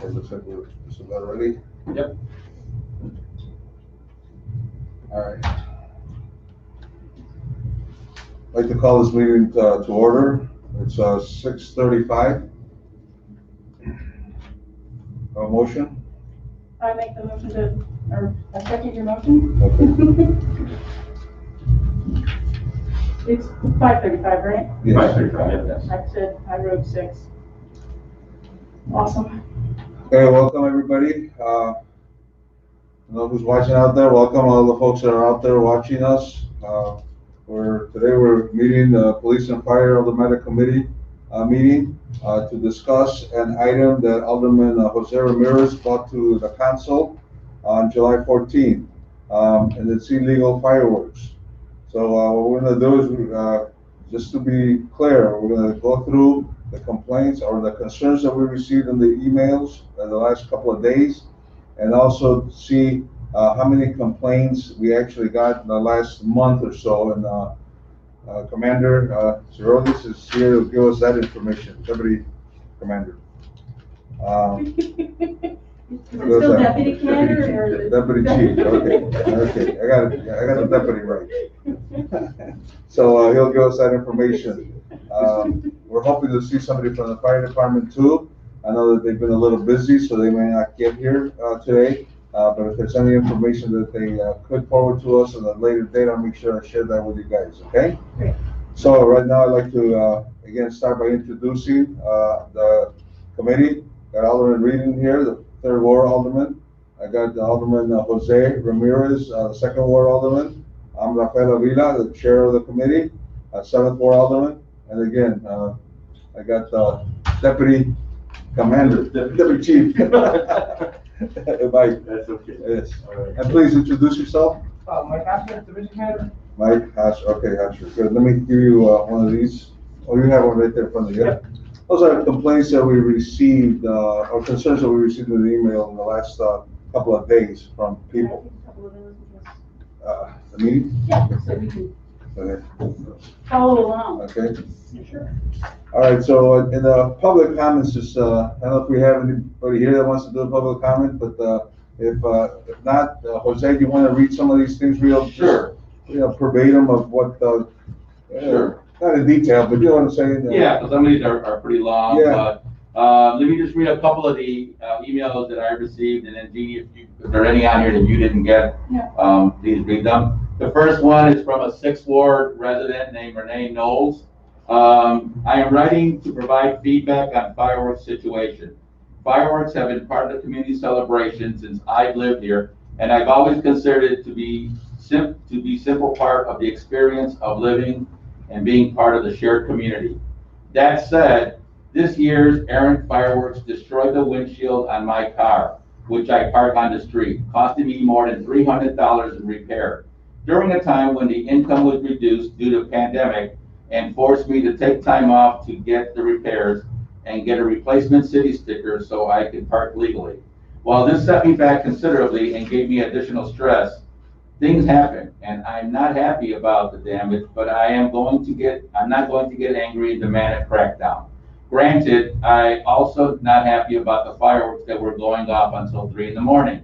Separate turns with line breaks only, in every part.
It looks like we're just about ready.
Yep.
All right. I'd like to call this meeting to order. It's 6:35. A motion?
I make the motion to, or I second your motion.
Okay.
It's 5:35, right?
Yes.
5:35, yes.
I said, I wrote 6. Awesome.
Okay, welcome everybody. I know who's watching out there. Welcome all the folks that are out there watching us. Today we're meeting the Police and Fire Aldermanic Committee meeting to discuss an item that Alderman Jose Ramirez brought to the council on July 14th, and it's illegal fireworks. So what we're going to do is, just to be clear, we're going to go through the complaints or the concerns that we received in the emails in the last couple of days, and also see how many complaints we actually got in the last month or so. And Commander Zerolis is here to give us that information. Deputy Commander.
Still Deputy Commander or?
Deputy Chief. Okay. Okay. I got the deputy right. So he'll give us that information. We're hoping to see somebody from the fire department too. I know that they've been a little busy, so they may not get here today. But if there's any information that they could forward to us at a later date, I'll make sure I share that with you guys, okay?
Great.
So right now I'd like to, again, start by introducing the committee. Got Alderman Reed in here, the 3rd Ward Alderman. I got Alderman Jose Ramirez, the 2nd Ward Alderman. I'm Rafael Avila, the chair of the committee, 7th Ward Alderman. And again, I got Deputy Commander, Deputy Chief. Mike.
That's okay.
Yes.
All right.
And please introduce yourself.
Mike Hasher, Division Commander.
Mike Hasher. Okay, Hasher. Good. Let me give you one of these. Oh, you have one right there in front of you.
Yep.
Those are complaints that we received, or concerns that we received in the email in the last couple of days from people. The meeting?
Yeah, so we can
Okay.
follow along.
Okay.
Yeah, sure.
All right, so in the public comments, just, I don't know if we have anybody here that wants to do a public comment, but if not, Jose, do you want to read some of these things real?
Sure.
Verbatim of what,
Sure.
not in detail, but you know what I'm saying?
Yeah, because some of these are pretty long,
Yeah.
but let me just read a couple of the emails that I received, and then Jeannie, if there are any on here that you didn't get,
Yeah.
please read them. The first one is from a 6th Ward resident named Renee Knowles. I am writing to provide feedback on fireworks situation. Fireworks have been part of the community celebration since I've lived here, and I've always considered it to be simple part of the experience of living and being part of the shared community. That said, this year's errant fireworks destroyed the windshield on my car, which I park on the street, costing me more than $300 in repair. During a time when the income was reduced due to pandemic and forced me to take time off to get the repairs and get a replacement city sticker so I could park legally. While this set me back considerably and gave me additional stress, things happen, and I'm not happy about the damage, but I'm not going to get angry and demand a crackdown. Granted, I also not happy about the fireworks that were going off until 3 in the morning.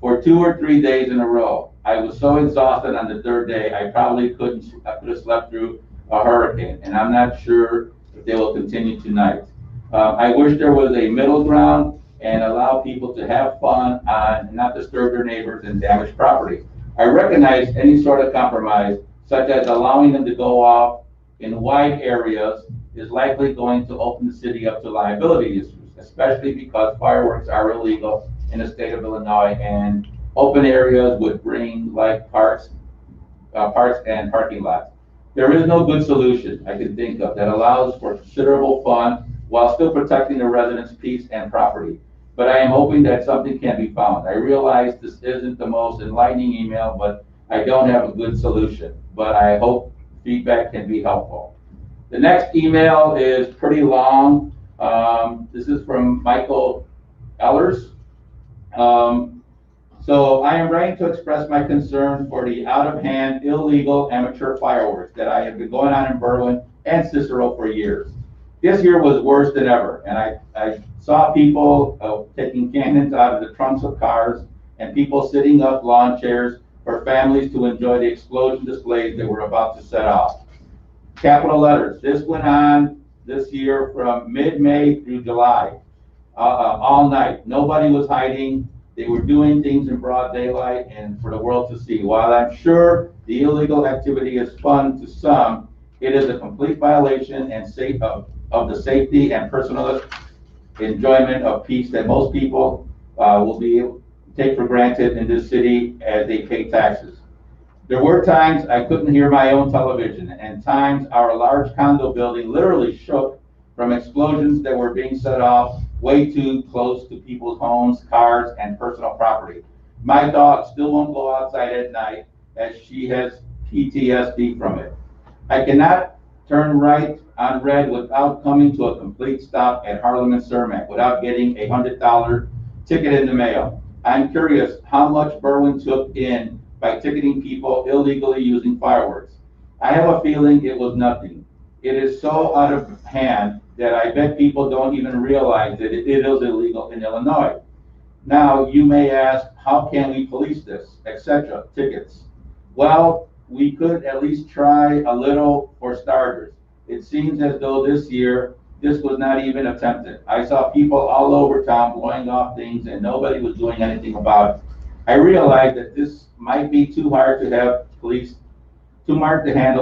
For 2 or 3 days in a row, I was so exhausted on the 3rd day, I could have slept through a hurricane, and I'm not sure if they will continue tonight. I wish there was a middle ground and allow people to have fun and not disturb their neighbors and damage property. I recognize any sort of compromise, such as allowing them to go off in wide areas, is likely going to open the city up to liability issues, especially because fireworks are illegal in the state of Illinois, and open areas would bring like parks and parking lots. There is no good solution I can think of that allows for considerable fun while still protecting the residents' peace and property. But I am hoping that something can be found. I realize this isn't the most enlightening email, but I don't have a good solution. But I hope feedback can be helpful. The next email is pretty long. This is from Michael Ellers. So I am writing to express my concern for the out-of-hand, illegal amateur fireworks that I have been going on in Berwyn and Cicero for years. This year was worse than ever, and I saw people taking cannons out of the trunks of cars and people sitting up lawn chairs for families to enjoy the explosion displays that were about to set off. Capital letters. This went on this year from mid-May through July, all night. Nobody was hiding. They were doing things in broad daylight and for the world to see. While I'm sure the illegal activity is fun to some, it is a complete violation and of the safety and personal enjoyment of peace that most people will be able to take for granted in this city as they pay taxes. There were times I couldn't hear my own television, and times our large condo building literally shook from explosions that were being set off way too close to people's homes, cars, and personal property. My dog still won't go outside at night as she has PTSD from it. I cannot turn right on red without coming to a complete stop at Harlem and Cermak without getting a $100 ticket in the mail. I'm curious how much Berwyn took in by ticketing people illegally using fireworks. I have a feeling it was nothing. It is so out of hand that I bet people don't even realize that it is illegal in Illinois. Now, you may ask, how can we police this, etc., tickets? Well, we could at least try a little for starters. It seems as though this year, this was not even attempted. I saw people all over town blowing off things and nobody was doing anything about it. I realized that this might be too hard to handle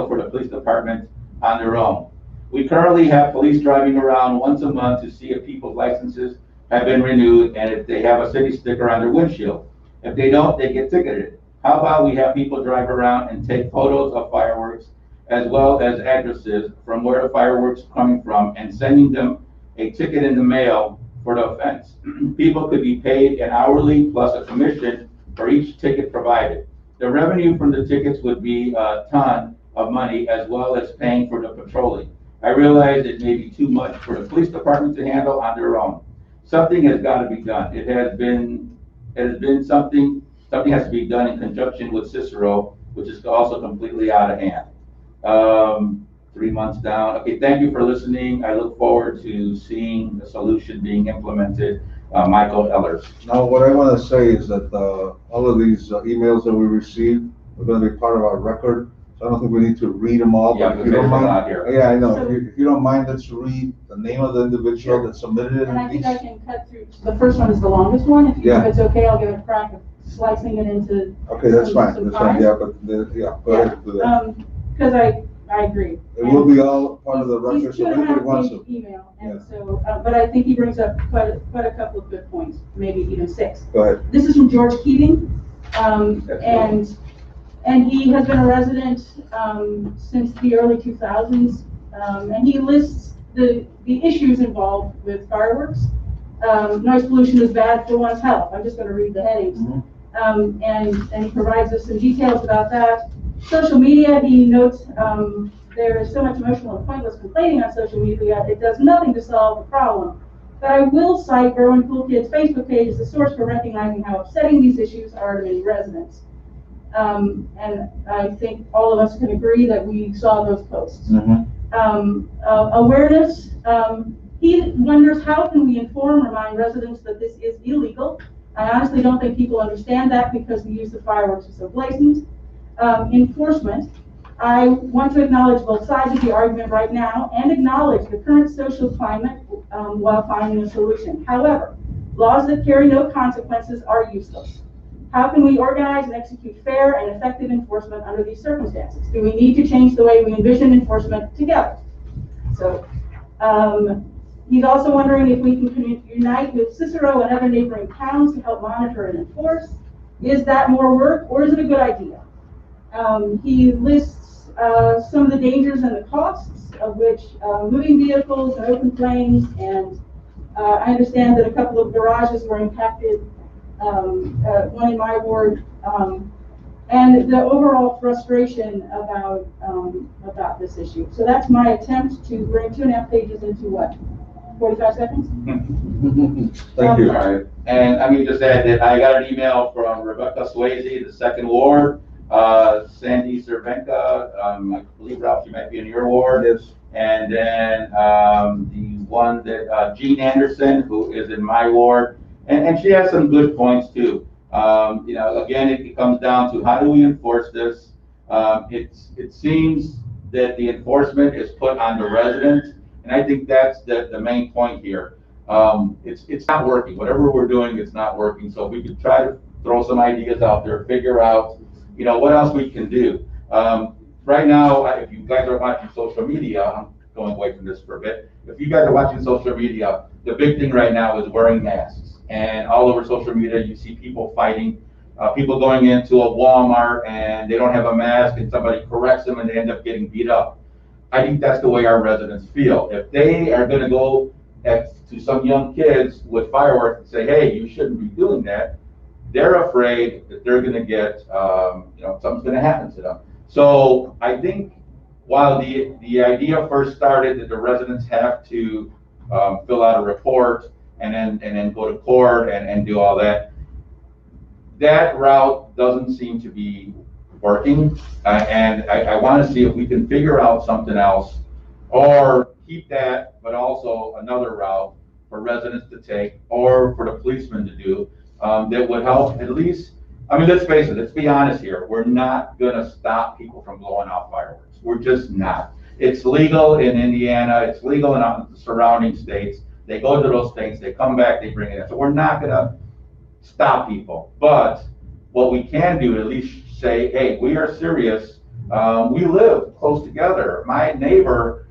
for the police department on their own. We currently have police driving around once a month to see if people's licenses have been renewed and if they have a city sticker on their windshield. If they don't, they get ticketed. How about we have people drive around and take photos of fireworks as well as addresses from where the fireworks are coming from and sending them a ticket in the mail for the offense. People could be paid an hourly plus a commission for each ticket provided. The revenue from the tickets would be a ton of money as well as paying for the patrolling. I realize it may be too much for the police department to handle on their own. Something has got to be done. It has been something has to be done in conjunction with Cicero, which is also completely out of hand. 3 months down. Okay, thank you for listening. I look forward to seeing the solution being implemented. Michael Ellers.
Now, what I want to say is that all of these emails that we received are going to be part of our record. So I don't think we need to read them all.
Yeah,
But if you don't mind,
here.
yeah, I know.
So-
If you don't mind, let's read the name of the individual that submitted it.
And I think
please.
I can cut through, the first one is the longest one, if
Yeah.
it's okay, I'll give it a crack of slicing it into.
Okay, that's
some-
fine.
some
That's fine.
pies.
Yeah, but go ahead and do that.
Because I agree.
It will be all part of the record,
He's
so if
2.5
anybody wants
page
to.
email, and
Yeah.
so, but I think he brings up quite a couple of good points, maybe even 6.
Go ahead.
This is from George Keating,
That's
and he has been a resident since the early 2000s, and he lists the issues involved with fireworks. Noise pollution is bad for one's health. I'm just going to read the headings. And he provides us some details about that. Social media, he notes there is so much emotional and pointless complaining on social media, it does nothing to solve the problem. But I will cite Berwyn Cool Kids' Facebook page as a source for recognizing how upsetting these issues are to many residents. And I think all of us can agree that we saw those posts. Awareness, he wonders how can we remind residents that this is illegal. I honestly don't think people understand that because the use of fireworks is so blatant. Enforcement, I want to acknowledge both sides of the argument right now and acknowledge the current social climate while finding a solution. However, laws that carry no consequences are useless. How can we organize and execute fair and effective enforcement under these circumstances? Do we need to change the way we envision enforcement together? So he's also wondering if we can unite with Cicero and other neighboring towns to help monitor and enforce. Is that more work or is it a good idea? He lists some of the dangers and the costs of which moving vehicles and open flames, and I understand that a couple of garages were impacted, one in my ward, and the overall frustration about this issue. So that's my attempt to bring 2.5 pages into what, 45 seconds?
Thank you.
All right, and let me just add that I got an email from Rebecca Swayze, the 2nd Ward, Sandy Cervenka, I believe, Ralph, you might be in your ward.
Yes.
And then the one that Jean Anderson, who is in my ward, and she has some good points too. You know, again, it comes down to how do we enforce this? It seems that the enforcement is put on the residents, and I think that's the main point here. It's not working. Whatever we're doing, it's not working. So we could try to throw some ideas out there, figure out, you know, what else we can do. Right now, if you guys are watching social media, I'm going away from this for a bit. If you guys are watching social media, the big thing right now is wearing masks. And all over social media, you see people fighting, people going into a Walmart and they don't have a mask and somebody corrects them and they end up getting beat up. I think that's the way our residents feel. If they are going to go to some young kids with fireworks and say, hey, you shouldn't be doing that, they're afraid that they're going to get, you know, something's going to happen to them. So I think while the idea first started that the residents have to fill out a report and then go to court and do all that, that route doesn't seem to be working. And I want to see if we can figure out something else or keep that, but also another route for residents to take or for the policemen to do that would help at least. I mean, let's face it, let's be honest here. We're not going to stop people from blowing off fireworks. We're just not. It's legal in Indiana. It's legal in the surrounding states. They go to those states, they come back, they bring it in. So we're not going to stop people. But what we can do is at least say, hey, we are serious. We live close together. My neighbor,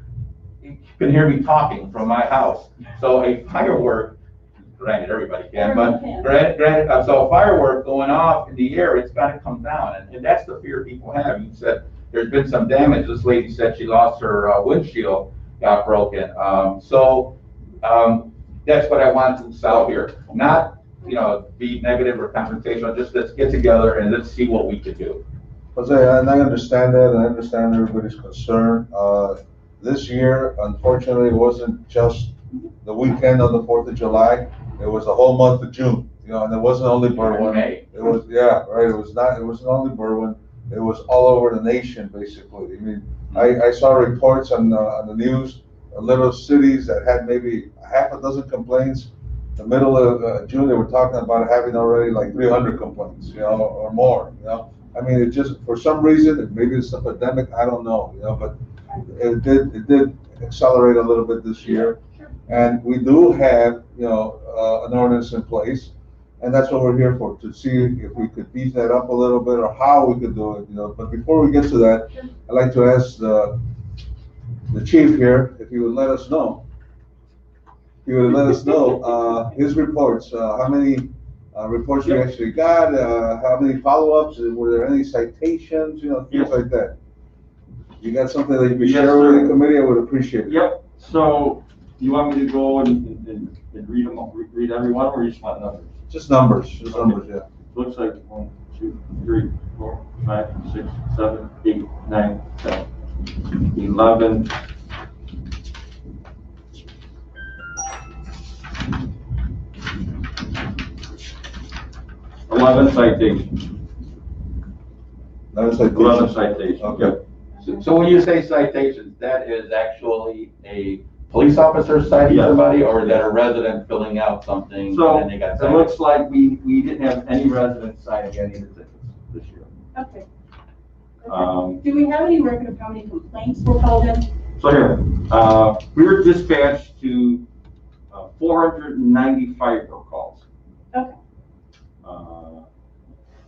you can hear me talking from my house. So a firework, granted, everybody can, but granted, so a firework going off in the air, it's got to come down, and that's the fear people have. You said there's been some damage. This lady said she lost her windshield, got broken. That's what I want to solve here. Not, you know, be negative or confrontational. Just let's get together and let's see what we can do.
Jose, and I understand that, and I understand everybody's concern. This year, unfortunately, it wasn't just the weekend of the 4th of July. It was the whole month of June, you know, and it wasn't only Berwyn. It was, yeah, right. It wasn't only Berwyn. It was all over the nation, basically. I mean, I saw reports on the news, little cities that had maybe half a dozen complaints. The middle of June, they were talking about having already like 300 complaints, you know, or more, you know. I mean, it just, for some reason, maybe it's a pandemic, I don't know, you know, but it did accelerate a little bit this year. And we do have, you know, an ordinance in place, and that's what we're here for, to see if we could beef that up a little bit or how we could do it, you know. But before we get to that, I'd like to ask the chief here if he would let us know. He would let us know his reports, how many reports we actually got, how many follow-ups, were there any citations, you know, things like that. You got something that you can share with the committee, I would appreciate it.
Yep, so you want me to go and read them, read every one, or you just want numbers?
Just numbers, yeah.
Looks like 1, 2, 3, 4, 5, 6, 7, 8, 9, 10, 11. Citations. 11 citations.
Okay.
So when you say citations, that is actually a police officer citing somebody, or is that a resident filling out something?
So
and then they got
it looks like we didn't have any residents signing any of the tickets this year.
Okay.
Do
we have any record of how many complaints were called in?
So here, we were dispatched to 495 calls.
Okay.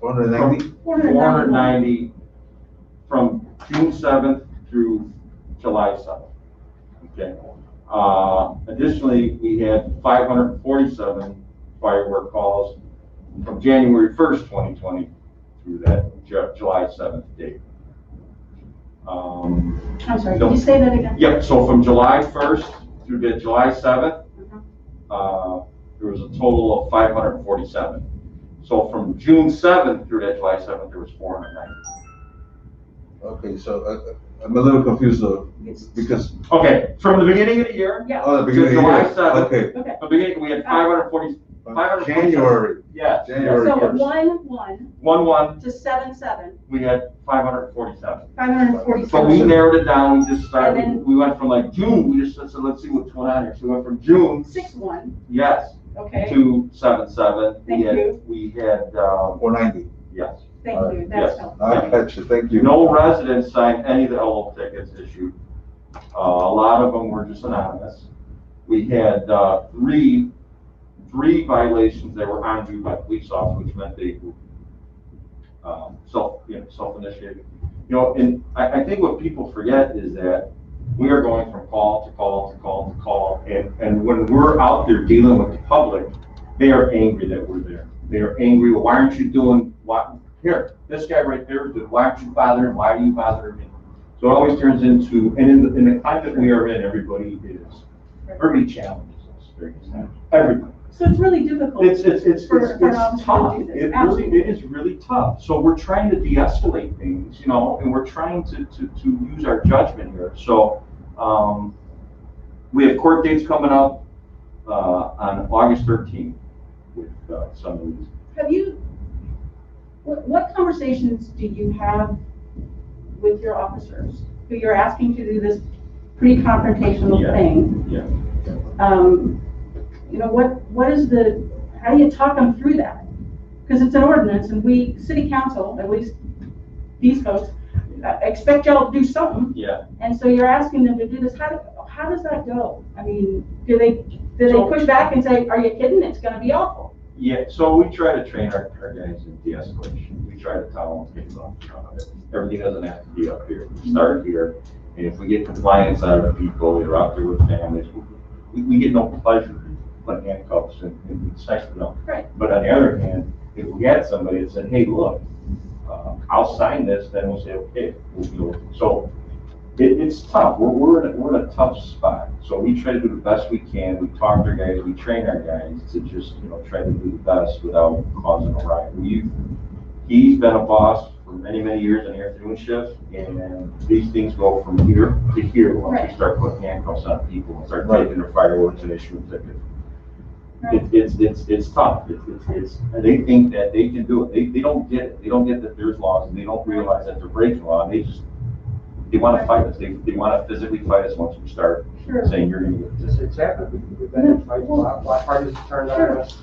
490?
490 from June 7th through July 7th. Okay. Additionally, we had 547 firework calls from January 1st, 2020 through that July 7th date.
I'm sorry, can you say that again?
Yep, so from July 1st through to July 7th, there was a total of 547. So from June 7th through that July 7th, there was 490.
Okay, so I'm a little confused though, because.
Okay, from the beginning of the year.
Yeah.
Oh, the beginning of the
July
year.
7th.
Okay.
The beginning, we had 540.
January.
Yes.
January
So
first.
1-1,
to 7/7,
we had 547.
547.
But we narrowed it down, we just
And
started,
then-
we went from like June, we just said, so let's see what's going on here. So we went from June,
6/1,
yes,
okay,
to 7/7.
Thank you.
We had,
490.
yes.
thank you, that's
Yes.
helpful.
I got you, thank you.
No residents signed any of the LO tickets issued. A lot of them were just anonymous. We had, three violations that were on due by police officers, which meant they self-initiated. You know, and I think what people forget is that we are going from call to call to call to call, and when we're out there dealing with the public, they are angry that we're there. They are angry, why aren't you doing what? Here, this guy right there, why aren't you bothering? Why do you bother me? So it always turns into, and in the climate we are in, everybody challenges us during this time. Everybody.
So it's really difficult.
It's
for an officer to
tough.
do this.
It
Absolutely.
is really tough. So we're trying to de-escalate things, you know, and we're trying to use our judgment here. So, we have court dates coming up, on August 13th with, some of these.
Have you, what conversations do you have with your officers who you're asking to do this pre-confrontational
Yeah.
thing?
Yeah.
You know, what is how do you talk them through that? Because it's an ordinance and we, city council, at least these folks, expect y'all to do something.
Yeah.
And so you're asking them to do this. How does that go? I mean, do they push back and say, are you kidding? It's gonna be awful.
Yeah, so we try to train our guys in de-escalation. We try to tell them, hey, look, everything doesn't have to be up here. We start here, and if we get compliance out of the people that are out there with families, we get no pleasure in putting handcuffs and sex with them.
Right.
But on the other hand, if we had somebody that said, hey, look, I'll sign this, then we'll say, okay, we'll deal with it. So it's tough. We're in a tough spot. So we try to do the best we can. We talk to our guys, we train our guys to just, you know, try to do the best without causing a riot. He's been a boss for many, many years in the afternoon shift, and these things go from here to here once we start putting handcuffs on people and start taking their fireworks and issuing tickets.
Right.
It's tough. And they think that they can do it. They don't get it. They don't get that there's laws, and they don't realize that they're breaking law. They want to fight us. They want to physically fight us once we start saying you're going to get this.
It's happened. We've been in fights, block parties turned on us.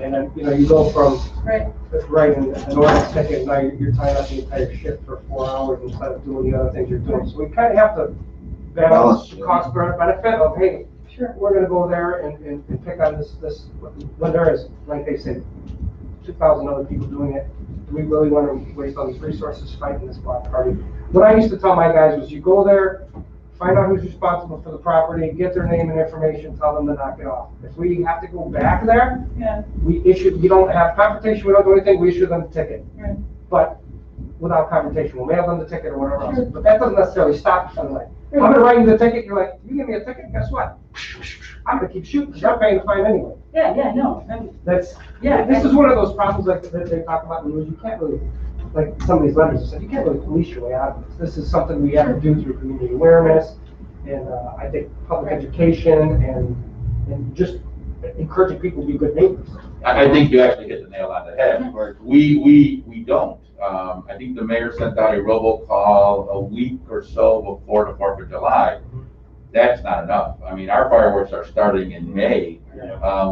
And then, you know, you go from, right, in an ordinance ticket, now you're tying up the entire shift for 4 hours instead of doing the other things you're doing. So we kind of have to balance cost benefit of, hey, we're gonna go there and pick on this, when there is, like they said, 2,000 other people doing it. Do we really want to waste all these resources fighting this block party? What I used to tell my guys was, you go there, find out who's responsible for the property, get their name and information, tell them to knock it off. If we have to go back there, you don't have confrontation, we don't do anything, we issue them a ticket.
Right.
But without confrontation, we'll mail them the ticket or whatever else. But that doesn't necessarily stop you from like, I'm gonna write you the ticket, you're like, you give me a ticket, guess what? I'm gonna keep shooting, because I'm paying the fine anyway.
No.
This is one of those problems like that they talk about in the news. You can't really, like some of these letters said, you can't really police your way out of this. This is something we have to do through community awareness and I think public education and just encouraging people to be good neighbors.
I think you actually hit the nail on the head. We don't. I think the mayor sent out a robocall a week or so before the 4th of July. That's not enough. I mean, our fireworks are starting in May.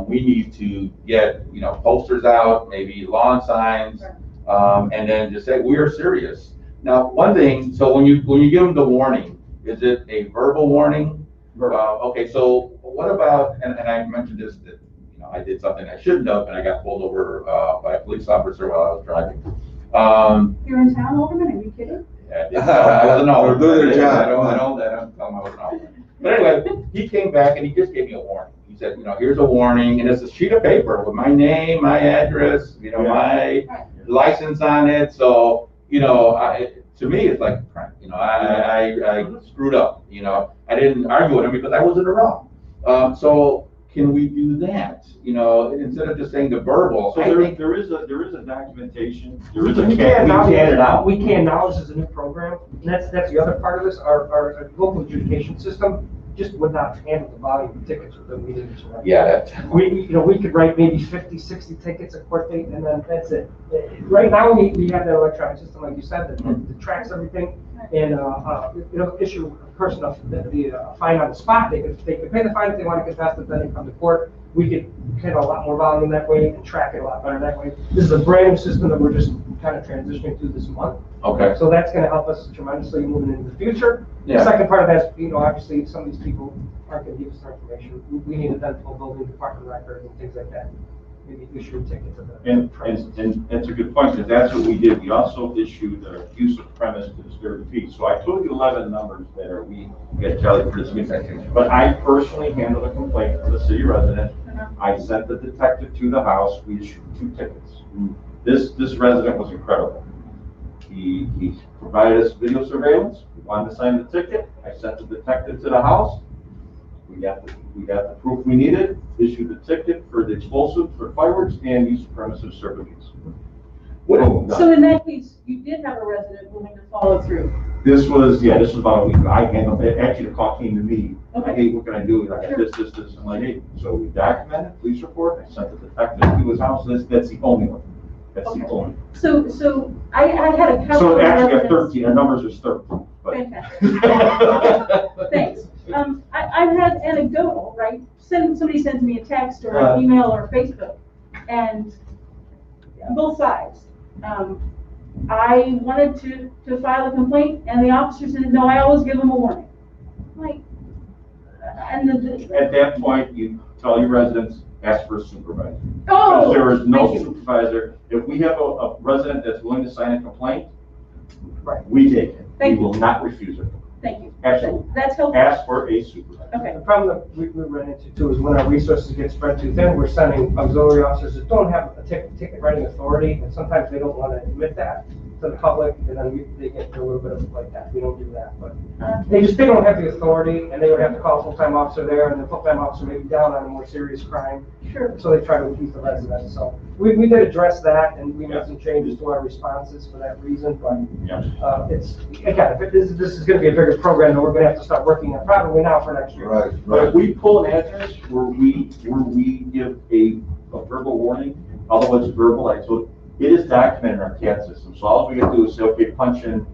We need to get, you know, posters out, maybe lawn signs, and then just say, we are serious. Now, one thing, so when you give them the warning, is it a verbal warning? Okay, so what about, and I mentioned this, that, you know, I did something I shouldn't have, and I got pulled over by a police officer while I was driving.
You're in town, Alderman, are you kidding?
I wasn't Alderman.
They're doing their job.
I don't tell them I wasn't Alderman. But anyway, he came back and he just gave me a warning. He said, you know, here's a warning, and it's a sheet of paper with my name, my address, you know, my license on it. So, you know, to me, it's like, you know, I screwed up. You know, I didn't argue with him because I was in the wrong. So can we do that? You know, instead of just saying the verbal.
So
I think
there is a documentation.
We can now, this is a new program, and that's the other part of this, our local adjudication system just would not handle the volume of tickets that we needed to write.
Yeah,
We could write maybe 50, 60 tickets a court date, and then that's it. Right now, we have that electronic system, like you said, that tracks everything, and, issue a person a fine on the spot. They could pay the fine if they want to contest it, then they come to court. We could handle a lot more volume that way and track it a lot better that way. This is a brand new system that we're just kind of transitioning to this month.
okay.
So that's gonna help us tremendously moving into the future.
Yeah.
The second part of that is, obviously, some of these people aren't gonna give us our information. We need to then pull building department records and things like that. Maybe issue a ticket to the.
And it's a good point, because that's what we did. We also issued a use of premise to disturb the peace. So I told you 11 numbers there. We get tallied for this week. But I personally handled a complaint from a city resident. I sent the detective to the house. We issued 2 tickets. This resident was incredible. He provided us video surveillance. We wanted to sign the ticket. I sent the detective to the house. We got the proof we needed, issued the ticket for the explosives, for fireworks, and use of premises services.
So in that case, you did have a resident willing to follow through?
This was about a week ago. I handled it. Actually, the call came to me.
Okay.
Hey, what can I do? I got this. I'm like, hey, so we documented, police report. I sent the detective to his house. That's the only one. That's the only.
So I had a couple.
So
of
actually,
residents-
13. Our numbers are 13. But.
Fantastic. Thanks. I've had anecdotal, right? Somebody sends me a text or an email or Facebook, and both sides. I wanted to file a complaint, and the officer said, no, I always give them a warning. Like,
At that point, you tell your residents, ask for a supervisor.
Oh,
Because there is no
thank you.
supervisor. If we have a resident that's willing to sign a complaint,
Right.
we take it.
Thank
We will not refuse it.
Thank you.
Absolutely.
That's helpful.
Ask for a supervisor.
Okay.
The problem that we run into too is when our resources get spread too thin, we're sending auxiliary officers that don't have a ticket writing authority, and sometimes they don't want to admit that to the public, and then they get a little bit of like that. We don't do that, but they don't have the authority, and they would have to call a full-time officer there, and the full-time officer may be down on a more serious crime.
Sure.
So they try to appease the residents. So we did address that, and we made some changes to our responses for that reason, but
Yeah.
it's, again, if this is gonna be a bigger program that we're gonna have to start working on probably now for next year.
Right,
But if
right.
we pull an address where we give a verbal warning, although it's verbal, like, so it is documented in our CAD system. So all we gotta do is say, okay, punch in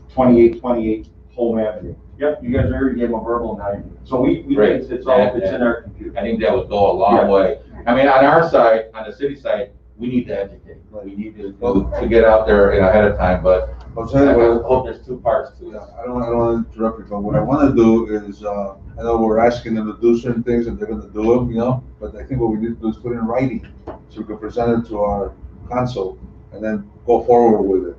2828 Home Avenue. Yep, you guys already gave them a verbal, now you. So we
Great.
it's in our computer.
I think that would go a long
Yeah.
way. I mean, on our side, on the city side, we need to educate. We need to get out there ahead of time, but
I'll
I
tell you what,
hope there's 2 parts to
yeah,
it.
I don't want to interrupt you, but what I want to do is, I know we're asking them to do certain things and they're going to do them, but I think what we need to do is put it in writing so we can present it to our council and then go forward with it,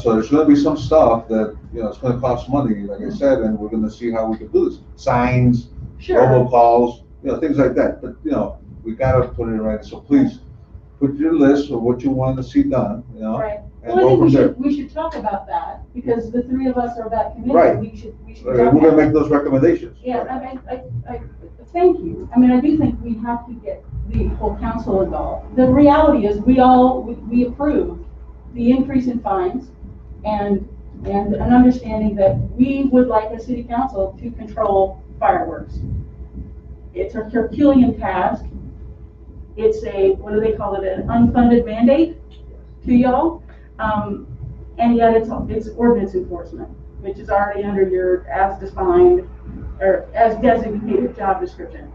So there's going to be some stuff that, it's going to cost money, like I said, and we're going to see how we can do this. Signs,
Sure.
robocalls, things like that. But, we got to put it in writing. So please, put your list of what you want to see done,
Right.
and
Well, I
go
think
from there.
we should talk about that, because the 3 of us are that committee.
Right.
We should
We're
talk
going to
about
make those recommendations.
Yeah, I thank you. I mean, I do think we have to get the whole council involved. The reality is, we approve the increase in fines and an understanding that we would like a city council to control fireworks. It's a Herculean task. It's what do they call it, an unfunded mandate to y'all? And yet it's ordinance enforcement, which is already under your as defined or as designated job description.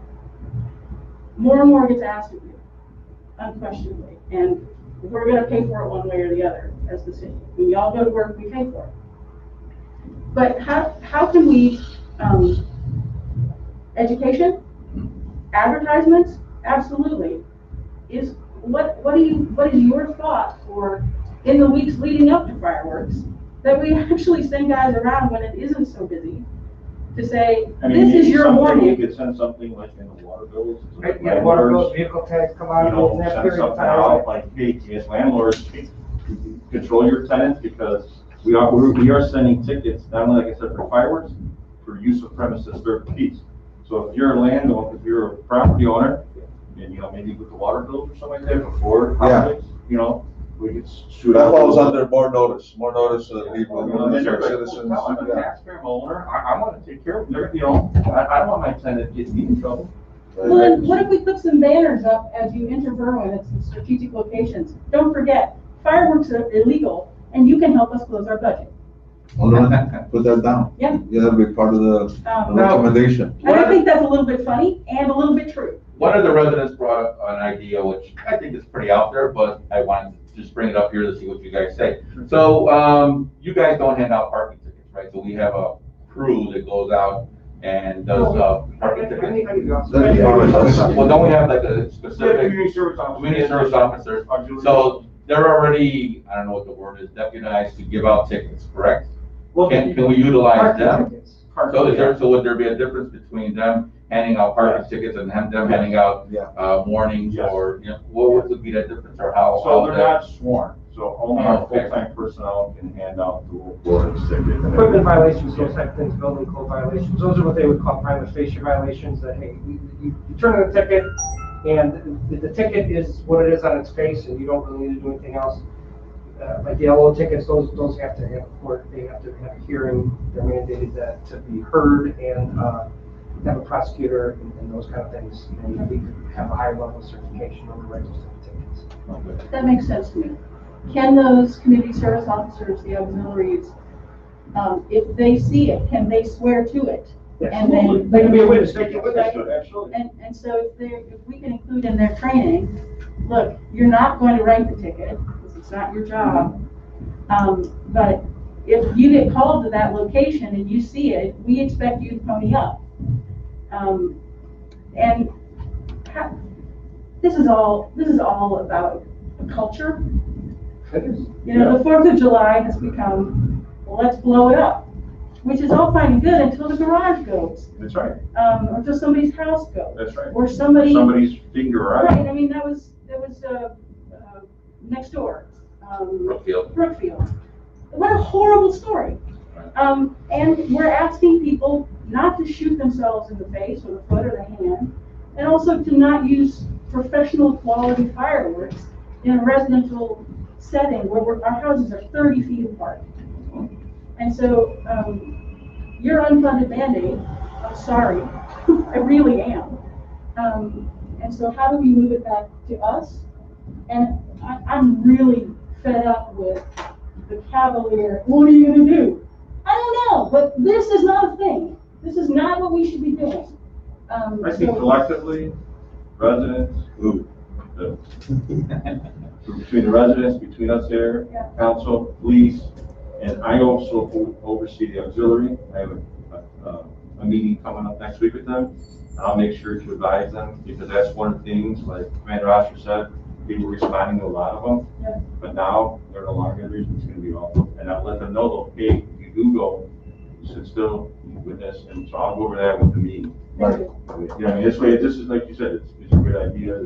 More and more gets asked of you, unquestionably, and we're gonna pay for it one way or the other as the city. When y'all go to work, we pay for it. But how can we, education, advertisements, absolutely. What is your thought for in the weeks leading up to fireworks, that we actually send guys around when it isn't so busy to say, this is your warning.
You could send something like in the water bills. to
Right,
the
yeah, water
landlords,
bills, vehicle tags come out in that
send
period of
something
time.
out, like, hey, as landlords, control your tenants, because we are sending tickets, not only, like I said, for fireworks, for use of premises for peace. So if you're a landowner, if you're a property owner, and, maybe with the water bills or something like that before
Yeah.
holidays, we could shoot
That
out.
falls under more notice to the people,
And then they're like,
citizens.
"Well, I'm a
Yeah.
taxpayer, I'm owner, I want to take care of them, they're, you know, I don't want my tenant getting me in trouble."
Well, then what if we put some banners up as you enter Berwyn at some strategic locations? Don't forget, fireworks are illegal, and you can help us close our budget.
Alderman, put that down.
Yeah.
Yeah, that'll be part of the recommendation.
And I think that's a little bit funny and a little bit true.
One of the residents brought up an idea, which I think is pretty out there, but I wanted to just bring it up here to see what you guys say. So, you guys don't hand out parking tickets, right? So we have a crew that goes out and does, parking tickets. Well, don't we have like a specific
Community service officers.
community service officers? So they're already, I don't know what the word is, deputized to give out tickets, correct? Can we utilize them? So would there be a difference between them handing out parking tickets and them handing out, warnings
Yes.
or, you know, what would be that difference or how?
So they're not sworn, so only our
Okay.
full-time personnel can hand out the warrants, tickets.
Equipment violations, those type of things, building code violations, those are what they would call prima facie violations, that, hey, you turn in a ticket, and the ticket is what it is on its face, and you don't really need to do anything else. Like the LO tickets, those have to have court, they have to have a hearing, they're mandated that to be heard, and, have a prosecutor and those kind of things, and we could have a higher level of certification over those type of tickets.
That makes sense to me. Can those community service officers, the auxiliaries, if they see it, can they swear to it? And then
They can be a witness, they can witness to it, absolutely.
And so if we can include in their training, look, you're not going to write the ticket, because it's not your job. But if you get called to that location and you see it, we expect you to pony up. And this is all about culture.
It is.
You know, the 4th of July has become, well, let's blow it up, which is all fine and good until the garage goes,
That's right,
or until somebody's house goes.
that's right.
Or somebody.
Somebody's finger, right?
Right, I mean, that was next door.
Brookfield.
Brookfield. What a horrible story. And we're asking people not to shoot themselves in the face or the foot or the hand, and also to not use professional quality fireworks in a residential setting where our houses are 30 feet apart. And so, your unfunded mandate, I'm sorry, I really am. And so how do we move it back to us? And I'm really fed up with the cavalier, what are you gonna do? I don't know, but this is not a thing. This is not what we should be doing.
I think collectively, residents, between the residents, between us here,
Yeah.
council, police, and I also oversee the auxiliary. I have a meeting coming up next week with them. And I'll make sure to advise them, because that's one of the things, like Commander Osher said, people were responding to a lot of them.
Yeah.
But now, they're no longer in reason, it's gonna be awful. And I'll let them know, though, hey, if you do go, you should still witness, and so I'll go over that with the meeting.
Thank you.
You know, I mean, this way, this is, like you said, it's a good idea.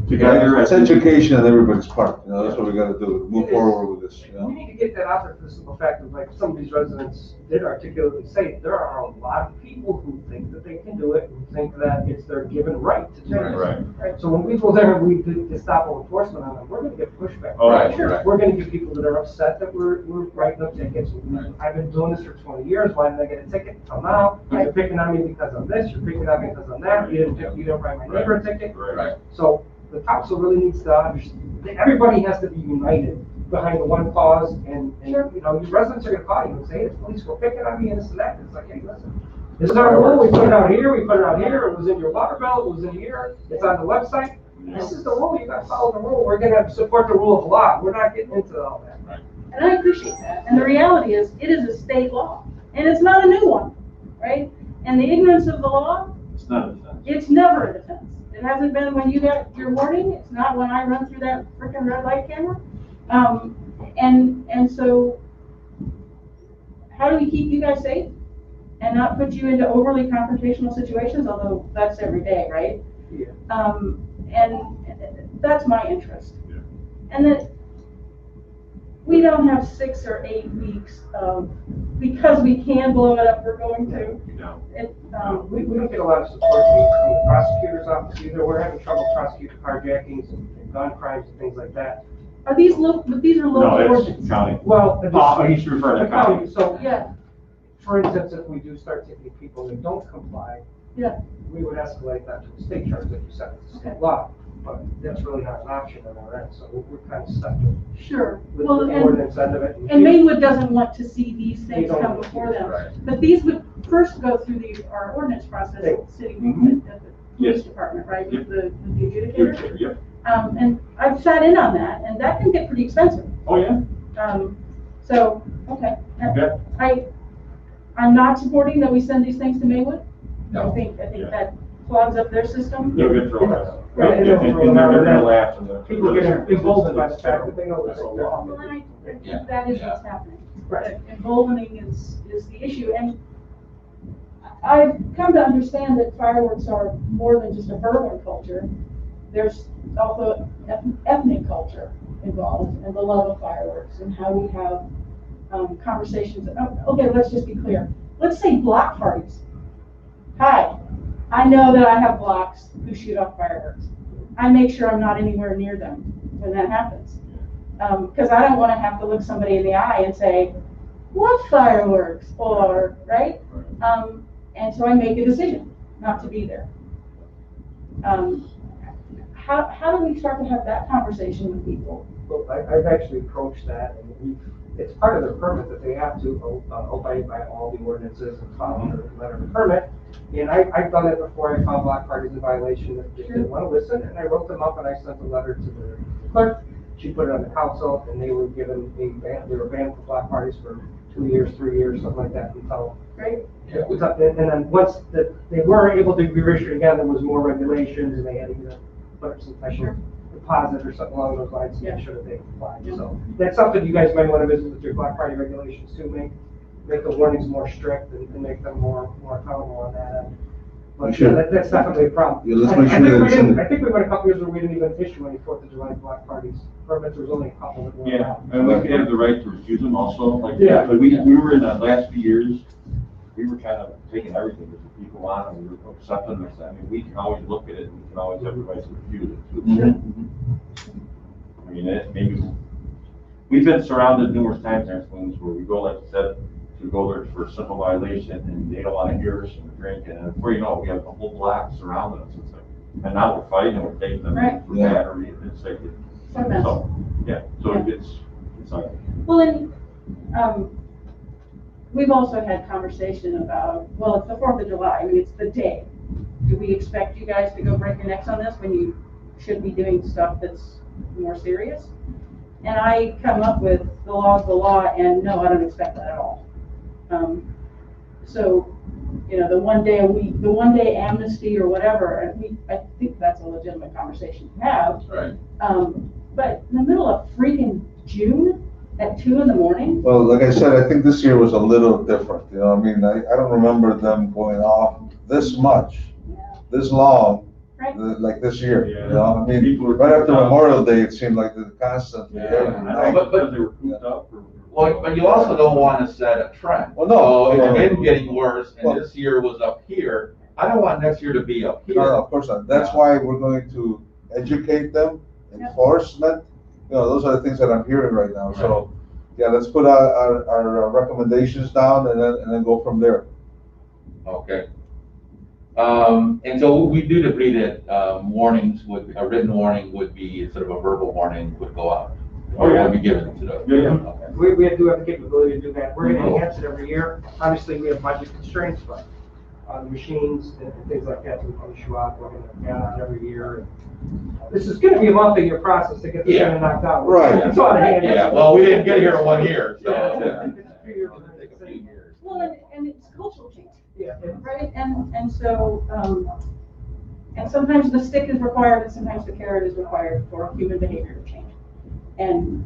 Together.
It's education on everybody's part, you know, that's what we gotta do, move forward with this, you
We
know?
need to get that out there for the simple fact of, like, some of these residents did articulately say, there are a lot of people who think that they can do it, who think that it's their given right to do it.
Right.
So when we go there and we do Gestapo enforcement on them, we're gonna get pushback.
Oh, right,
Sure.
right.
We're gonna get people that are upset that we're writing up tickets. I've been doing this for 20 years, why did I get a ticket until now? You're picking on me because of this, you're picking on me because of that, you didn't write my neighbor a ticket.
Right.
So the council really needs to understand, everybody has to be united behind the one cause, and, you know, your residents are gonna call you and say, hey, the police were picking on me and this and that. It's like, hey, listen, this is our rule, we put it out here, we put it out here, it was in your water bill, it was in here, it's on the website. This is the rule, you gotta follow the rule, we're gonna support the rule of law, we're not getting into all that.
And I appreciate that. And the reality is, it is a state law, and it's not a new one, right? And the ignorance of the law,
It's not a defense.
it's never a defense. It hasn't been when you got your warning, it's not when I run through that frickin' red light camera. And so, how do we keep you guys safe and not put you into overly confrontational situations, although that's every day, right?
Yeah.
And that's my interest.
Yeah.
And that we don't have 6 or 8 weeks of, because we can blow it up, we're going to.
No.
We don't get a lot of support from the prosecutor's office either. We're having trouble prosecuting carjackings and gun crimes and things like that.
Are these but these are
No,
local
it's
ordinances?
county.
Well,
He's referring
the
to county.
county, so,
Yeah,
for instance, if we do start taking people that don't comply,
yeah,
we would escalate that to a state charge, like you said, it's a state
Okay.
law. But that's really not an option on our end, so we're kind of stuck with
sure.
with
Well,
the ordinance end of it.
and Maywood doesn't want to see these things
don't
come
want to
before
see it,
them.
right.
But these would first go through our ordinance process at the city,
Mhm.
at the
Yes.
police department, right,
Yep.
with the adjudicator?
Yep.
And I've sat in on that, and that can get pretty expensive.
Oh, yeah.
So, okay.
Okay.
I'm not supporting that we send these things to Maywood.
No.
I think
Yeah.
that clogs up their system.
They'll get thrown out.
Right,
And
they'll throw
and
them out,
they're
and
gonna
then
laugh and they'll.
people get emboldened by the fact that they know
That's
this.
a law.
Well, and I
Yeah.
think that is what's happening.
Right.
Emboldening is the issue, and I've come to understand that fireworks are more than just a verbal culture. There's also ethnic culture involved, and the love of fireworks, and how we have conversations. Okay, let's just be clear. Let's say block parties. Hi, I know that I have blocks who shoot off fireworks. I make sure I'm not anywhere near them when that happens. Because I don't want to have to look somebody in the eye and say, what fireworks? Or, right? And so I make a decision not to be there. How do we start to have that conversation with people?
Well, I've actually approached that, and it's part of their permit that they have to obey by all the ordinances and follow the letter of the permit. And I've done it before. I found block parties in violation that they didn't want to listen, and I wrote them up and I sent a letter to the clerk. She put it on the council, and they were given they were banned from block parties for 2 years, 3 years, something like that, until.
Right?
And then once they were able to be reissued again, there was more regulations, and they had to either put some type of deposit or something along those lines to make sure that they complied. So that's something you guys might want to visit with your block party regulations too, make the warnings more strict and make them more accountable on that end. But
Sure.
that's definitely a problem.
Yeah, let's make sure that it's in
I think we went a couple years where we didn't even issue any 4th of July block parties permits. There was only a couple that were
Yeah,
allowed.
and we could have the right to refuse them also, like,
Yeah.
but we were in the last few years, we were kind of taking everything that the people want, and we were accepting this. I mean, we can always look at it, and we can always have the right to refuse it too. I mean, maybe, we've been surrounded numerous times in swings where we go, like you said, to go there for a simple violation, and they don't want to hear us and we're drinking, and before you know it, we have a whole block surrounding us. It's like, and now we're fighting, and we're taking them
Right.
for
Yeah.
battery, and it's like,
So that's-
so, yeah, so it's like,
Well, and we've also had conversation about, well, it's the 4th of July, I mean, it's the day. Do we expect you guys to go break your necks on this when you should be doing stuff that's more serious? And I come up with the law's the law, and no, I don't expect that at all. So, you know, the 1 day a week, the 1 day amnesty or whatever, I think that's a legitimate conversation to have.
Right.
But in the middle of freaking June at 2 in the morning,
Well, like I said, I think this year was a little different, you know, I mean, I don't remember them going off this much, this long,
right?
like this year, you
Yeah.
know, I mean,
People were-
right after Memorial Day, it seemed like the constant,
yeah,
every
I know,
night.
But-
because they were cooped up or.
Well, but you also don't want to set a trend.
Well, no.
So it's been getting worse,
Well-
and this year was up here. I don't want next year to be up here.
No, of course not, that's
Yeah.
why we're going to educate them, enforcement, you know, those are the things that I'm hearing right now, so, yeah, let's put our recommendations down and then go from there.
Okay. And so we do agree that warnings a written warning would be, instead of a verbal warning, would go out. Or would be given to the.
Yeah.
Okay.
We do have the capability to do that. We're going to enhance it every year. Obviously, we have budget constraints, but the machines and things like that, we can issue out. We're going to add on every year. This is going to be a multi-year process to get this
Yeah.
thing knocked out.
Right.
It's on hand.
Yeah, well, we didn't get here in 1 year, so.
Yeah. It's a few years.
It'll take a few years.
Well, and it's cultural change,
Yeah.
right? And so, and sometimes the stick is required and sometimes the carrot is required for human behavior to change. And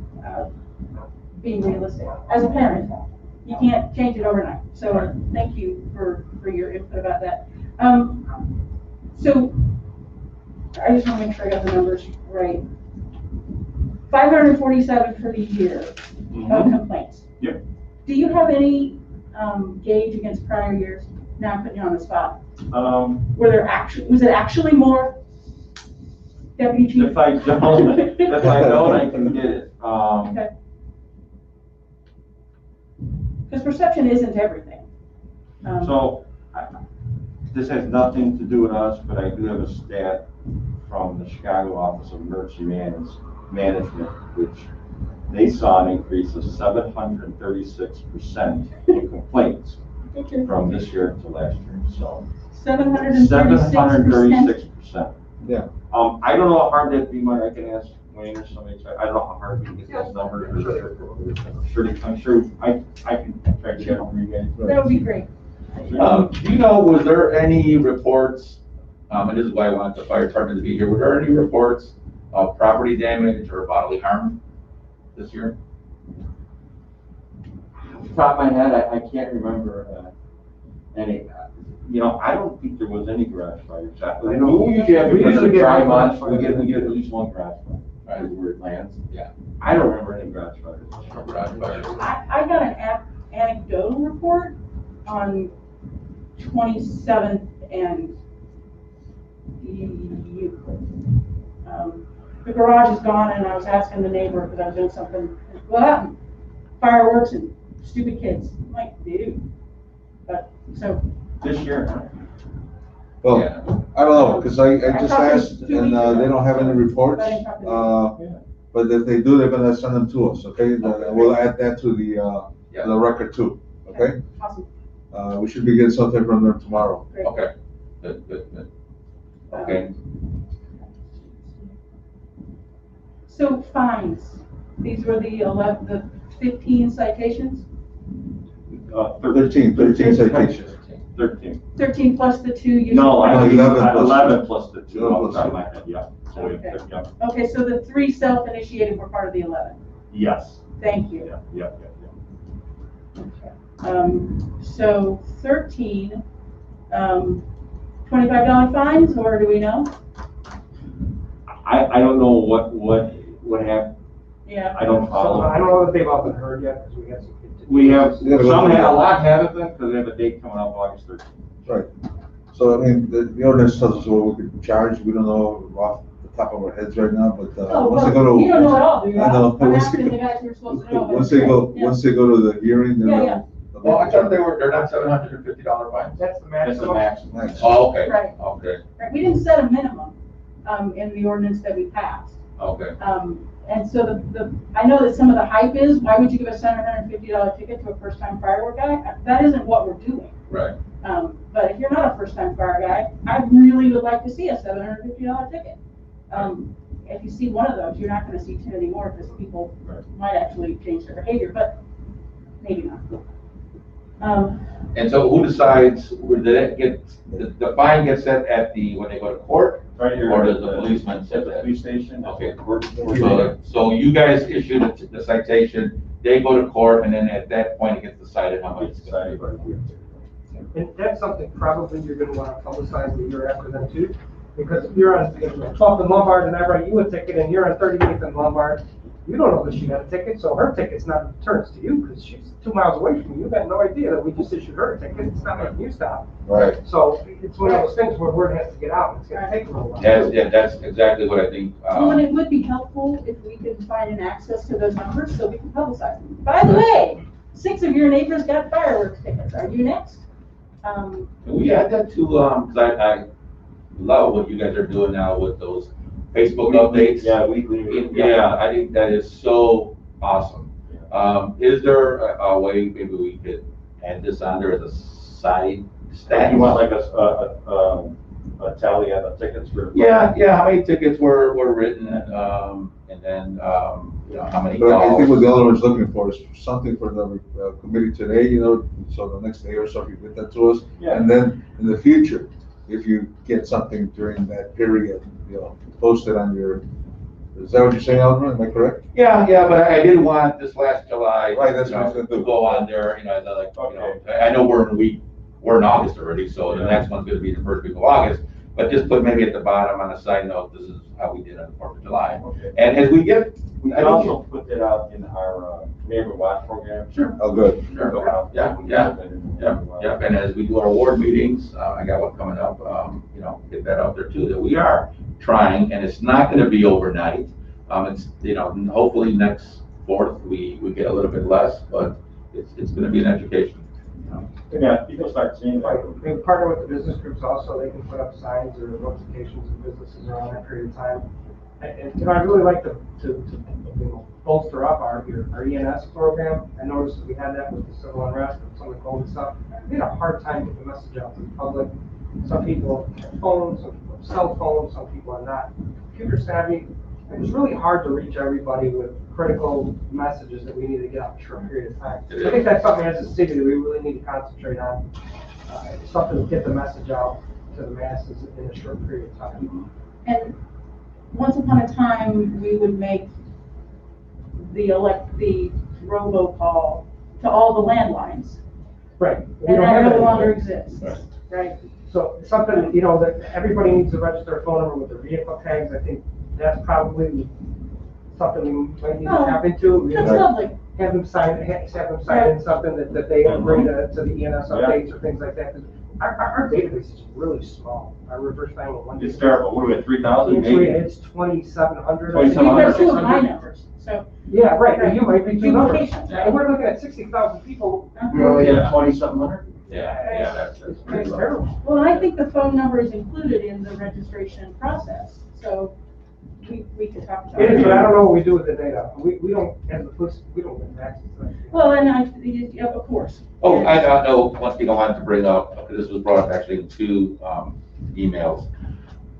being realistic, as a parent, you can't change it overnight. So thank you for your input about that. So I just want to make sure I got the numbers right. 547 for the year of complaints.
Yep.
Do you have any gauge against prior years? Now I'm putting you on the spot. Was it actually more? Deputy Chief?
If I don't, I can get it.
Okay. Because perception isn't everything.
So, this has nothing to do with us, but I do have a stat from the Chicago Office of Emergency Management, which they saw an increase of 736% in complaints from this year to last year, so.
736%.
Yeah.
I don't know how hard that'd be, Mike, I can ask Wayne or somebody, I don't know how hard we can get those numbers. I'm sure I can try to get them for you guys.
That would be great.
Do you know, was there any reports, and this is why I want the fire department to be here, were there any reports of property damage or bodily harm this year?
Off the top of my head, I can't remember any. I don't think there was any garage fires. We usually have,
We usually get
dry
one
months,
garage
we
fire.
get at least one garage fire.
Right.
Where it lands.
Yeah.
I don't remember any garage fires.
Garage fires.
I got an anecdotal report on 27th and the garage is gone, and I was asking the neighbor because I was doing something. What happened? Fireworks and stupid kids. I'm like, dude. But so.
This year, huh?
Well,
Yeah.
I don't know, because I
I
just
talked to
asked,
2
and
weeks ago.
they don't have any reports.
I didn't talk to them.
But if they do, they're gonna send them to us, okay? We'll add that to the record too, okay?
Awesome.
We should be getting something from them tomorrow.
Great.
Okay, good. Okay,
So fines. These were the 15 citations?
13 citations.
13.
13 plus the 2 you.
No, I think
11 plus
11 plus the 2
11
off the top of
plus
my head, yeah. So we have,
Okay.
yeah.
Okay, so the 3 self-initiated were part of the 11.
Yes.
Thank you.
Yeah.
So 13, $25 fines, or do we know?
I don't know what happened.
Yeah.
I don't
So
follow.
I don't know that they've all been heard yet, because we had some.
We have,
You gotta go
some
through
have,
that.
a lot haven't been, because we have a date coming up August 13th.
Right. So, I mean, the ordinance tells us what we could charge. We don't know off the top of our heads right now, but
Oh,
once they
well,
go to.
you don't know at all, do you?
I know.
I'm
Once
asking
they-
the guys who are supposed to know. but
Once
it's
they go,
great. Yeah.
once they go to the hearing, then.
Yeah, yeah.
well, I thought they're not $750 fines.
That's the
That's the
maximum.
maximum.
Next.
Oh, okay,
Right.
okay,
Right, we didn't set a minimum, in the ordinance that we passed.
okay.
And so I know that some of the hype is, why would you give a $750 ticket to a first-time firework guy? That isn't what we're doing.
Right.
But if you're not a first-time fire guy, I really would like to see a $750 ticket. If you see one of those, you're not gonna see 10 anymore, because people
Right.
might actually change their behavior, but maybe not.
And so who decides, did it get, the fine gets set at when they go to court?
Right here.
Or does the policeman set
At the
that?
police station.
Okay.
We're-
So you guys issue the citation, they go to court, and then at that point, it gets decided how much it's gonna be.
And that's something probably you're gonna wanna publicize the year after them too, because if you're on 12th and Lombard and I write you a ticket and you're on 38th and Lombard, you don't know that she got a ticket, so her ticket's not a deterrence to you, because she's 2 miles away from you, you got no idea that we just issued her a ticket, it's not making you stop.
Right.
So it's one of those things where word has to get out, it's gonna take a little while.
That's exactly what I think.
Well, and it would be helpful if we could find an access to those numbers so we can publicize them. By the way, 6 of your neighbors got fireworks tickets, are you next?
Can we add that to, because I love what you guys are doing now with those Facebook updates.
Yeah, weekly.
Yeah, I think that is so awesome. Is there a way maybe we could add this on there as a side stat?
You want like a tally on the tickets for?
Yeah, how many tickets were written, and then, how many
But I think what
calls?
the other one's looking for is something for the committee today, so the next day or so, if you get that to us.
Yeah.
And then in the future, if you get something during that period, post it on your, is that what you're saying, Alderman? Am I correct?
Yeah, but I did want this last July.
Right, that's what I was gonna do.
To go on there, as I know we're in August already, so the next one's gonna be the first week of August. But just put maybe at the bottom on a side note, this is how we did on the 4th of July.
Okay.
And as we get,
We can also put that out in our neighbor watch program.
Sure.
Oh, good.
Sure, yeah, and as we do our award meetings, I got one coming up, get that out there too, that we are trying, and it's not gonna be overnight. It's, you know, hopefully next 4th, we get a little bit less, but it's gonna be an education. You know?
Yeah, people start seeing
Right,
that.
we partner with the business groups also, they can put up signs or notifications of businesses around that period of time. And, you know, I'd really like to, you know, bolster up our ENS program. I noticed that we had that with the civil unrest and some of the COVID stuff. We had a hard time getting the message out to the public. Some people have phones, some people have cell phones, some people are not computer savvy. It was really hard to reach everybody with critical messages that we need to get out in a short period of time. I think that's something as a city that we really need to concentrate on, something to get the message out to the masses in a short period of time.
And once upon a time, we would make the robocall to all the landlines,
Right. We
and
don't
that
have
no
that
longer
anymore.
exists, right?
So something, you know, that everybody needs to register a phone number with their vehicle tags. I think that's probably something we might need to tap into.
That's lovely.
Have them sign in something that they agree to the ENS updates or things like that. 'Cause our database is really small. Our reverse 911.
It's terrible. What are we at, 3,000?
It's 2,700.
You've
2,700.
got 2 of my numbers, so.
Yeah, right, and you might be two numbers.
Duplications, right?
And we're looking at 60,000 people.
We only have 2,700?
Yeah, that's
It's
pretty low.
terrible.
Well, I think the phone number is included in the registration process, so we could talk about
It is,
it.
but I don't know what we do with the data. We don't, as the police, we don't get access to that.
Well, and yeah, of course.
Oh, I know, one thing I wanted to bring up, because this was brought up actually in 2 emails.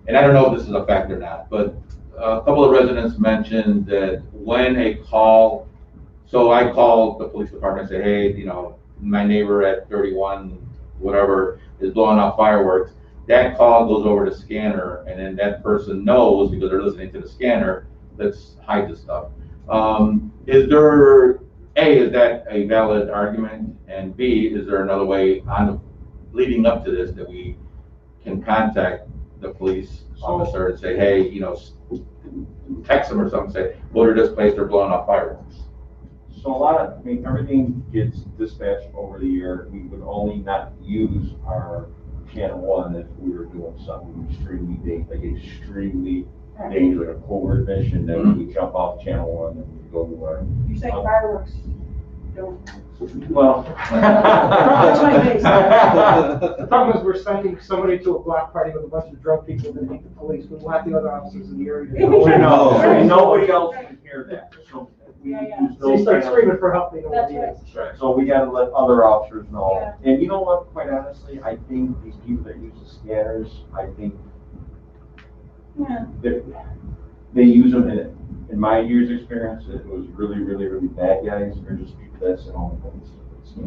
And I don't know if this is a fact or not, but a couple of residents mentioned that when a call, so I called the police department and say, hey, you know, my neighbor at 31, whatever, is blowing off fireworks. That call goes over to scanner, and then that person knows, because they're listening to the scanner, let's hide the stuff. Is that a valid argument? And B, is there another way leading up to this that we can contact the police officer and say, hey, you know, text them or something, say, go to this place, they're blowing off fireworks?
So I mean, everything gets dispatched over the air. We would only not use our channel 1 if we were doing something extremely extremely dangerous, like a covert mission, then we would jump off channel 1 and we go to our.
You say fireworks, don't.
Well.
The problem is we're sending somebody to a block party with a bunch of drunk people that hate the police. We want the other officers in the area to know.
No, nobody else can hear that. So we
Yeah.
use
So you
those
start
kind of-
screaming for help, they know what
That's
it
right.
is.
That's right. So we gotta let other officers know.
Yeah.
And you know what, quite honestly, I think these people that use the scanners, I think
Yeah.
that they use them in my year's experience, it was really, really, really bad guys, or just people that sit home and so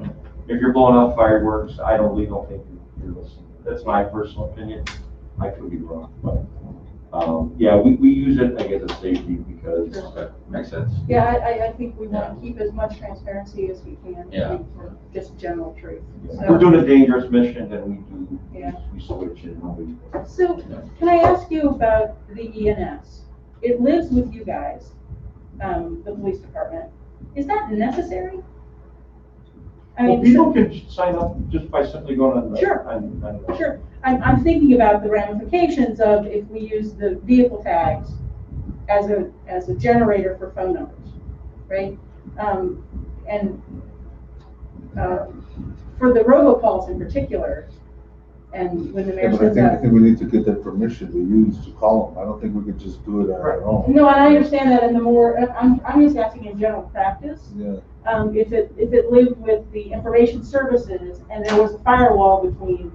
if you're blowing off fireworks, I don't think you're listening. That's my personal opinion. I could be wrong, but, yeah, we use it, I guess, as safety because.
Okay, makes sense.
Yeah, I think we want to keep as much transparency as we can.
Yeah.
For just general truth.
If
So-
we're doing a dangerous mission, then we do,
Yeah.
we switch it. Nobody.
So, can I ask you about the ENS? It lives with you guys, the police department. Is that necessary? I
Well,
mean,
people can sign up just by simply going on the.
Sure.
on-
Sure, I'm thinking about the ramifications of if we use the vehicle tags as a generator for phone numbers, right? For the robocalls in particular, and when the mayor
Yeah, but I
says
think, I
that.
think we need to get their permission to use, to call them. I don't think we could just do it on our own.
No, and I understand that in the more, I'm just asking in general practice.
Yeah.
If it lived with the information services and there was a firewall between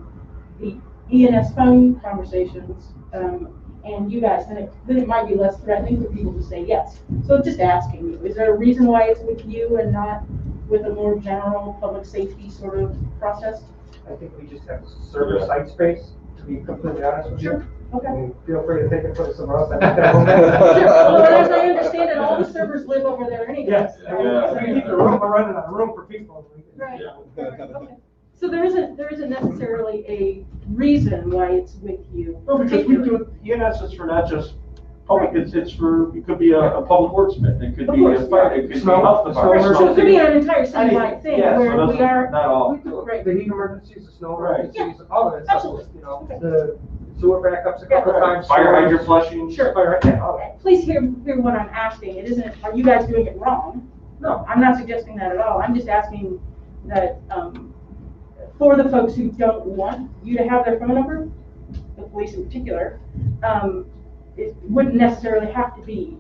the ENS phone conversations, and you guys, then it might be less threatening for people to say yes. So just asking you, is there a reason why it's with you and not with a more general public safety sort of process?
I think we just have server site space, to be completely honest with you.
Sure, okay.
I mean, feel free to take it, put it somewhere else. I think
Sure,
that
well, as I understand it, all the servers live over there anyway.
Yes,
Right?
so we keep the room, we're running out of room for people.
Right. Okay. So there isn't necessarily a reason why it's with you.
No, because we do it, ENS is for not just public, it's for, it could be a public worksman, it could
Of
be a
course,
fire, it could be
Snow-
health
snow
department.
So it
emergency.
could be an entire citywide thing
Yeah, so
where we
that's
are.
Not all.
We do
Right.
the heat emergencies, the snow
Right.
emergencies, all of it.
Absolutely.
You know,
Okay.
sewer backups a couple
Yeah.
times.
Fire hydrant flushing?
Sure.
Fire, yeah, all that.
Please hear what I'm asking. It isn't, are you guys doing it wrong?
No.
I'm not suggesting that at all. I'm just asking that, for the folks who don't want you to have their phone number, the police in particular, it wouldn't necessarily have to be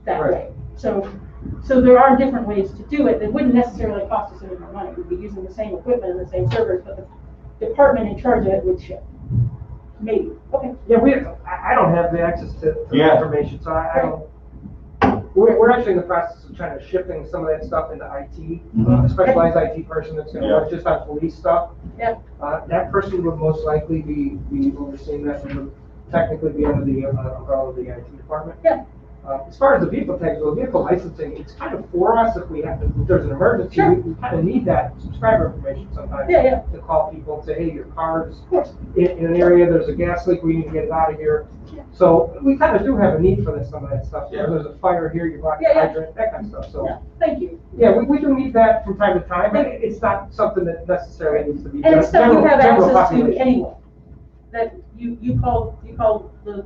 that
Right.
way. So there are different ways to do it that wouldn't necessarily cost us any more money. We'd be using the same equipment and the same servers, but the department in charge of it would ship. Maybe. Okay.
Yeah, I don't have the access to the
Yeah.
information, so I don't. We're actually in the process of trying to shifting some of that stuff into IT, a specialized IT person that's gonna work just on police stuff.
Yeah.
That person would most likely be overseeing that, and would technically be under the umbrella of the IT department.
Yeah.
As far as the vehicle tags go, vehicle licensing, it's kind of for us if if there's an emergency,
Sure.
we kind of need that subscriber information sometimes.
Yeah, yeah.
To call people and say, hey, your car's
Of course.
in an area, there's a gas leak, we need to get it out of here.
Yeah.
So we kind of do have a need for some of that stuff.
Yeah.
There's a fire here, you block the
Yeah, yeah.
hydrant, that kind of stuff. So,
Yeah. Thank you.
yeah, we do need that from time to time, but it's not something that necessarily needs to be.
And it's stuff you have
general
access to
population.
anyway. That you call the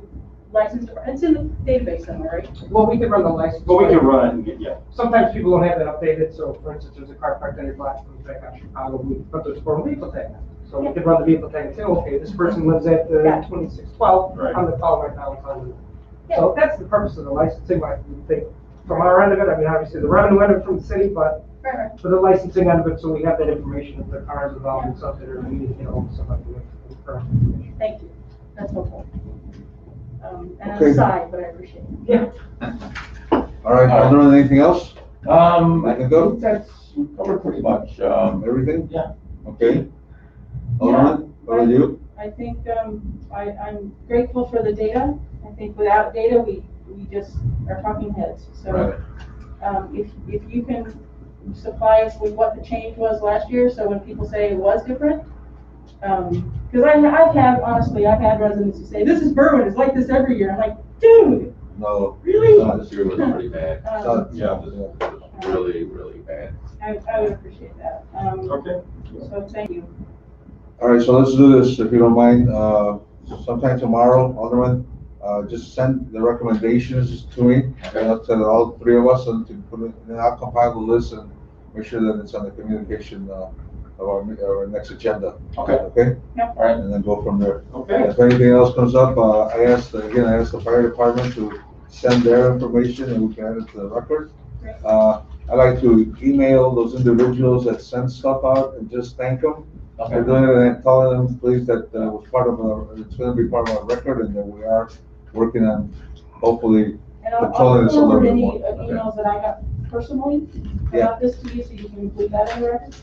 license, it's in the database somewhere, right?
Well, we can run the license.
But we can run it and get, yeah.
Sometimes people don't have that updated, so for instance, there's a car parked on your block, comes back out of Chicago, but there's a vehicle tag. So we can run the vehicle tag and say, okay, this person lives at
Yeah.
2612,
Right.
I'm gonna call right now and tell them. So that's the purpose of the licensing, I think, from our end of it, I mean, obviously the revenue end of it from the city, but
Right, right.
for the licensing end of it, so we have that information if the car is involved in something or we need to get hold of somebody with current information.
Thank you. That's helpful. And
Okay.
an aside, but I appreciate it.
Yeah.
All right, Alderman, anything else?
I
can go?
think that's covered pretty much.
Everything?
Yeah.
Okay. Alderman, what about you?
I think, I'm grateful for the data. I think without data, we just are talking heads.
Right.
So, if you can supply us with what the change was last year, so when people say it was different, because I've had residents who say, this is Berwyn, it's like this every year. I'm like, dude,
No.
really?
This year was pretty bad. Yeah, this was really, really bad.
I would appreciate that.
Okay.
So thank you.
All right, so let's do this, if you don't mind, sometime tomorrow, Alderman, just send the recommendations to me, to all three of us, and to put it, and I'll compile the list and make sure that it's on the communication, of our next agenda.
Okay.
Okay?
Yep.
All right.
And then go from there.
Okay.
If anything else comes up, I asked the fire department to send their information and we can add it to the record.
Great.
I like to email those individuals that send stuff out and just thank them.
Okay.
They're doing it and telling them, please, that was part of it's gonna be part of our record and that we are working on hopefully
And I'll
controlling this a little
forward
bit
any
more.
emails that I got personally
Yeah.
about this to you, so you can include that in the record.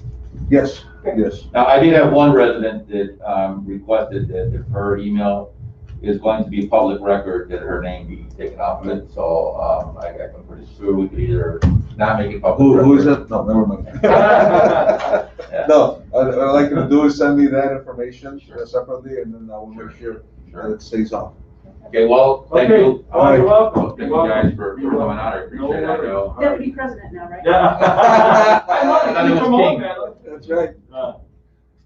Yes,
Great.
yes.
Now, I did have one resident that requested that if her email is going to be public record, that her name be taken off of it. So I'm pretty sure we could either not make it public.
Who is it? No, never mind. No, what I'd like you to do is send me that information separately and then I will make sure that it stays on.
Okay, well, thank
Okay.
you.
Oh, you're welcome.
Thank you guys for coming out. I appreciate that, Joe.
Deputy president now, right?
Yeah. I love it.
I thought it was
Come on,
king.
man.
That's right.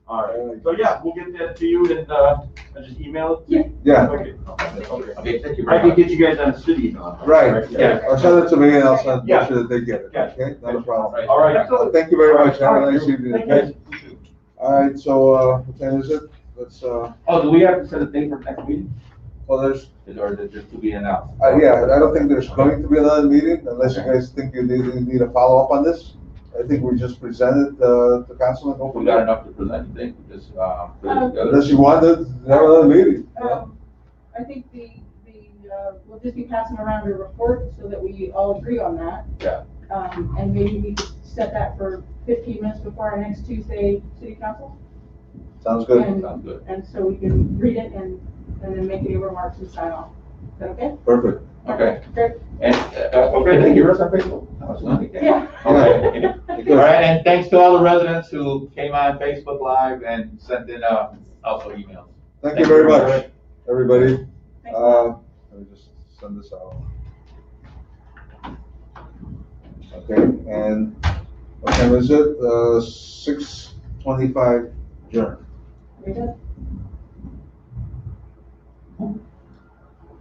All right. So yeah, we'll get that to you and just email it.
Yeah,
Okay. Okay.
Okay, thank you
I
very
can
much.
get you guys on the city email.
right.
Yeah.
I'll send it to me and I'll send, make
Yeah.
sure that they get it,
Yeah.
okay? Not a problem.
All right.
Thank you very much. Have a nice evening,
Thank
okay? All right, so, what time is it? Let's,
Oh, do we have to set a date for next meeting?
well, there's,
Or is it just to be announced?
yeah, I don't think there's going to be another meeting unless you guys think you need a follow-up on this. I think we just presented, to council and
We
hopefully.
got enough to present, you think? Just, put it together?
Unless you want to have another meeting.
I think we'll just be passing around a report so that we all agree on that.
Yeah.
And maybe we could set that for 15 minutes before our next Tuesday city council.
Sounds good.
And-
Sounds good.
And so we can read it and then make any remarks and sign off. Is that okay?
Perfect.
Okay.
Great.
And, okay, thank you, Russ, on Facebook.
Yeah.
Okay. All right, and thanks to all the residents who came on Facebook Live and sent in, also emails.
Thank you very much, everybody.
Thanks.
Let me just send this out. Okay, and what time is it? 6:25, adjourned.
Very good.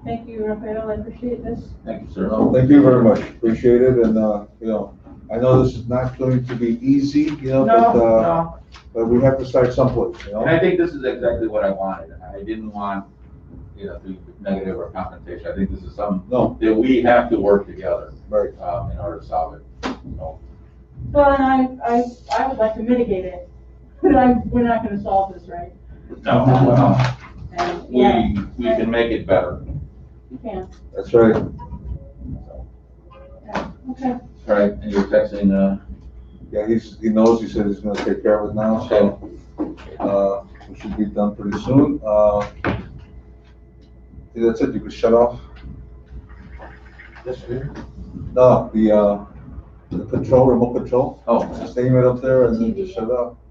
Thank you, Rafael, I appreciate this.
Thank you, sir.
No, thank you very much, appreciate it, and, you know, I know this is not going to be easy, you know,
No.
but we have to start someplace, you
And I
know?
think this is exactly what I wanted. I didn't want, you know, to be negative or confrontation. I think this is something
No,
that we have to work together,
right,
in order to solve it. So,
Well, and I would like to mitigate it, but we're not gonna solve this, right?
no, well,
And, yeah,
we can make it better.
you can,
that's right.
yeah, okay.
All right, and you're texting,
Yeah, he knows, he said he's gonna take care of it now, so, we should be done pretty soon. Yeah, that's it, you can shut off.
Yes, sir.
No, the control, remote control,
Oh.
just aim it up there and then just shut off.